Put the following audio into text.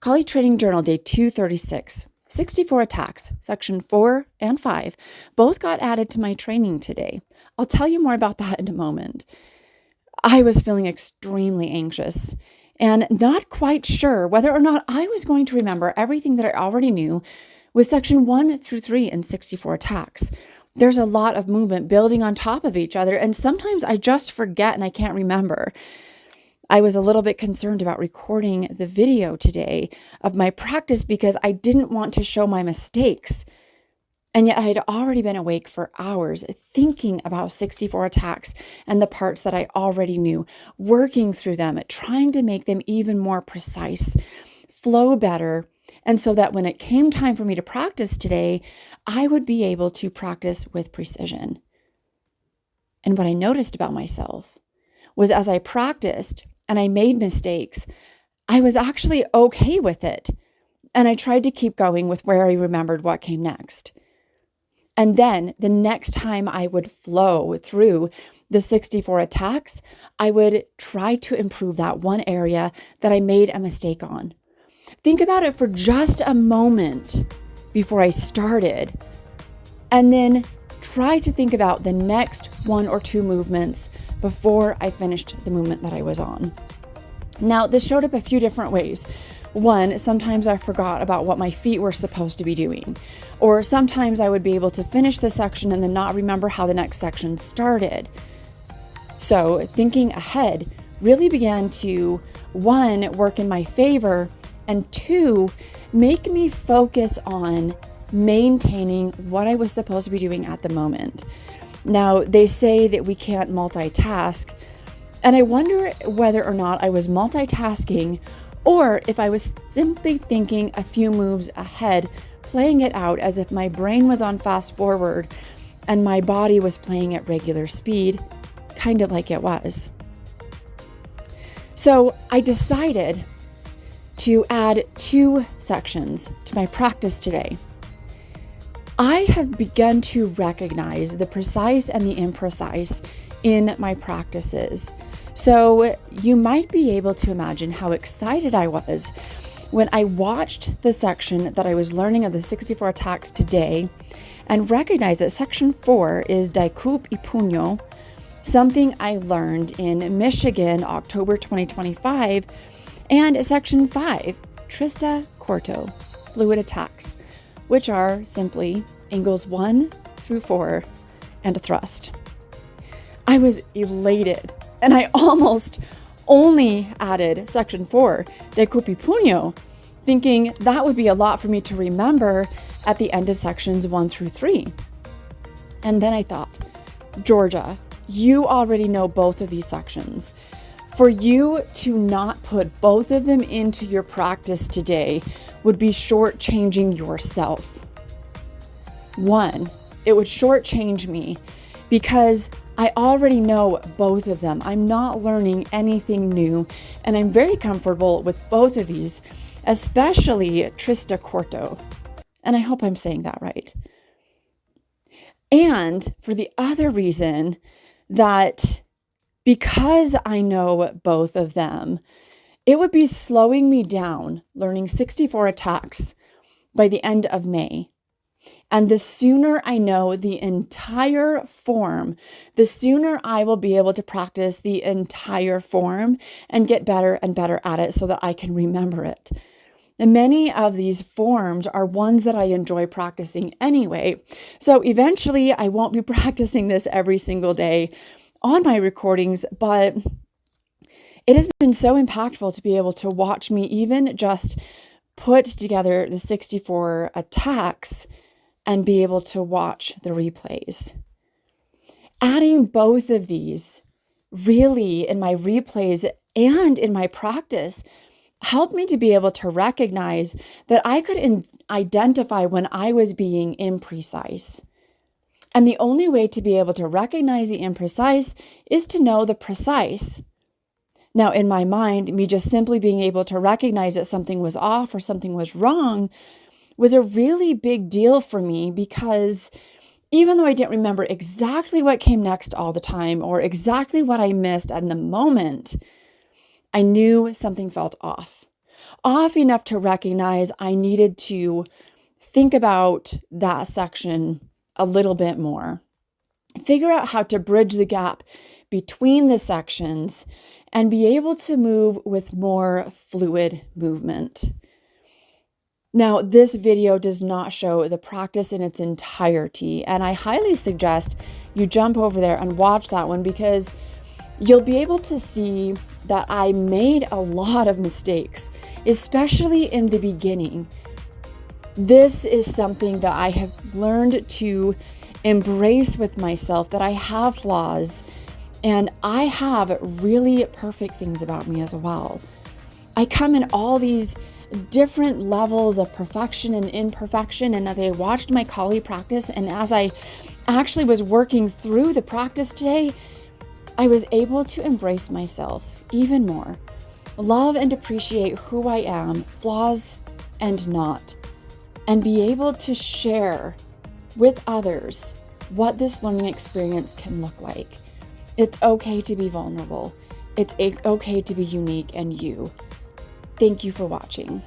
Collie Training Journal, day 236. 64 attacks, section 4 and 5, both got added to my training today. I'll tell you more about that in a moment. I was feeling extremely anxious and not quite sure whether or not I was going to remember everything that I already knew with section 1 through 3 and 64 attacks. There's a lot of movement building on top of each other, and sometimes I just forget and I can't remember. I was a little bit concerned about recording the video today of my practice because I didn't want to show my mistakes. And yet I had already been awake for hours thinking about 64 attacks and the parts that I already knew, working through them, trying to make them even more precise, flow better, and so that when it came time for me to practice today, I would be able to practice with precision. And what I noticed about myself was as I practiced and I made mistakes, I was actually okay with it. And I tried to keep going with where I remembered what came next. And then the next time I would flow through the 64 attacks, I would try to improve that one area that I made a mistake on. Think about it for just a moment before I started, and then try to think about the next 1 or 2 movements before I finished the movement that I was on. Now, this showed up a few different ways. One, sometimes I forgot about what my feet were supposed to be doing. Or sometimes I would be able to finish the section and then not remember how the next section started. So thinking ahead really began to, 1, work in my favor, and 2, make me focus on maintaining what I was supposed to be doing at the moment. Now, they say that we can't multitask, and I wonder whether or not I was multitasking or if I was simply thinking a few moves ahead, playing it out as if my brain was on fast forward and my body was playing at regular speed, kind of like it was. So I decided to add 2 sections to my practice today. I have begun to recognize the precise and the imprecise in my practices. So you might be able to imagine how excited I was when I watched the section that I was learning of the 64 attacks today and recognized that section 4 is Dakup y Punyo, something I learned in Michigan, October 2025, and section 5, Trista, Corto, fluid attacks, which are simply angles 1 through 4 and a thrust. I was elated, and I almost only added section 4, Dakup y Punyo, thinking that would be a lot for me to remember at the end of sections 1 through 3. And then I thought, Georgia, you already know both of these sections. For you to not put both of them into your practice today would be shortchanging yourself. 1, it would shortchange me because I already know both of them. I'm not learning anything new, and I'm very comfortable with both of these, especially Trista Corto. And I hope I'm saying that right. And for the other reason that because I know both of them, it would be slowing me down learning 64 attacks by the end of May. And the sooner I know the entire form, the sooner I will be able to practice the entire form and get better and better at it so that I can remember it. And many of these forms are ones that I enjoy practicing anyway. So eventually I won't be practicing this every single day on my recordings, but it has been so impactful to be able to watch me even just put together the 64 attacks and be able to watch the replays. Adding both of these really in my replays and in my practice helped me to be able to recognize that I could identify when I was being imprecise. And the only way to be able to recognize the imprecise is to know the precise. Now, in my mind, me just simply being able to recognize that something was off or something was wrong was a really big deal for me because even though I didn't remember exactly what came next all the time or exactly what I missed in the moment, I knew something felt off. off enough to recognize I needed to think about that section a little bit more. Figure out how to bridge the gap between the sections and be able to move with more fluid movement. Now, this video does not show the practice in its entirety, and I highly suggest you jump over there and watch that one because you'll be able to see that I made a lot of mistakes, especially in the beginning. This is something that I have learned to embrace with myself, that I have flaws and I have really perfect things about me as well. I come in all these different levels of perfection and imperfection. And as I watched my colleague practice and as I actually was working through the practice today, I was able to embrace myself even more, love and appreciate who I am, flaws and not, and be able to share with others what this learning experience can look like. It's okay to be vulnerable. It's okay to be unique and you. Thank you for watching.